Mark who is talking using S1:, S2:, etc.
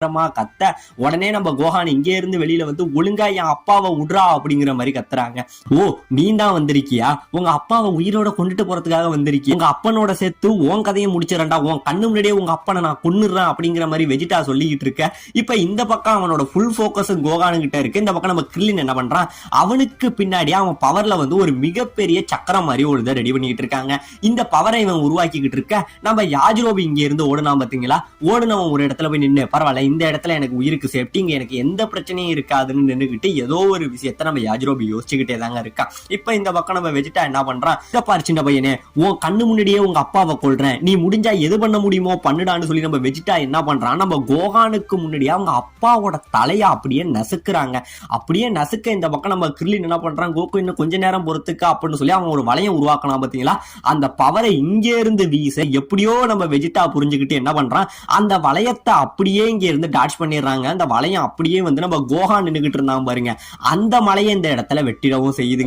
S1: கத்த உடனே நம்ம கோஹான் இங்கே இருந்து வெளியில வந்து ஒழுங்கா என் அப்பாவை விடுறா அப்படிங்கிற மாதிரி கத்துறாங்க. ஓ நீ தான் வந்திருக்கியா, உங்க அப்பாவை உயிரோட கொண்டுட்டு போறதுக்காக வந்திருக்கிய, உங்க அப்பனோட சேர்த்து உன் கதையை முடிச்சிடறா, உன் கண்ணு முன்னாடியே உங்க அப்பனை நான் கொன்னுடுறேன் அப்படிங்கிற மாதிரி வெஜிடா சொல்லிக்கிட்டு இருக்க. இப்ப இந்த பக்கம் அவனோட ஃபுல் போக்கஸ் கோகானு கிட்ட இருக்கு. இந்த பக்கம் நம்ம கிரில்லின் என்ன பண்றான், அவனுக்கு பின்னாடி அவன் பவர்ல வந்து ஒரு மிகப்பெரிய சக்கரம் மாதிரி ஒரு இதை ரெடி பண்ணிக்கிட்டு இருக்காங்க. இந்த பவரை இவன் உருவாக்கிக்கிட்டு இருக்க. நம்ம யாஜ்ரோபி இங்க இருந்து ஓடுனா பாத்தீங்களா, ஓடுனவன் ஒரு இடத்துல போய் நின்று பரவாயில்ல இந்த இடத்துல எனக்கு உயிருக்கு சேஃப்டி, இங்க எனக்கு எந்த பிரச்சனையும் இருக்காதுன்னு நின்றுகிட்டு ஏதோ ஒரு விஷயத்த நம்ம யாஜ்ரோபி யோசிச்சுக்கிட்டே தாங்க இருக்கா. இப்ப இந்த பக்கம் நம்ம வெஜிடா என்ன பண்றான், இத பாரு சின்ன பையனே, உன் கண்ணு முன்னாடியே உங்க அப்பாவை கொல்றேன், நீ முடிஞ்சா எது பண்ண முடியுமோ பண்ணுடான்னு சொல்லி நம்ம வெஜிடா என்ன பண்றான், நம்ம கோகானுக்கு முன்னாடியே அவங்க அப்பாவோட தலையை அப்படியே நசுக்குறாங்க. அப்படியே நசுக்க இந்த பக்கம் நம்ம கிரில்லின் என்ன பண்றான், கோகு இன்னும் கொஞ்ச நேரம் பொறுத்துக்க அப்படின்னு சொல்லி அவன் ஒரு வளையம் உருவாக்கலாம் பாத்தீங்களா. அந்த பவரை இங்க இருந்து வீச எப்படியோ நம்ம வெஜிடா புரிஞ்சுக்கிட்டு என்ன பண்றான், அந்த வளையத்தை அப்படியே இங்க இருந்து டாட்ச் பண்ணிடுறாங்க. அந்த வளையம் அப்படியே வந்து நம்ம கோஹான் நின்னுகிட்டு இருந்தான் பாருங்க, அந்த மலையை இந்த இடத்துல வெட்டிடவும் செய்யுதுங்க.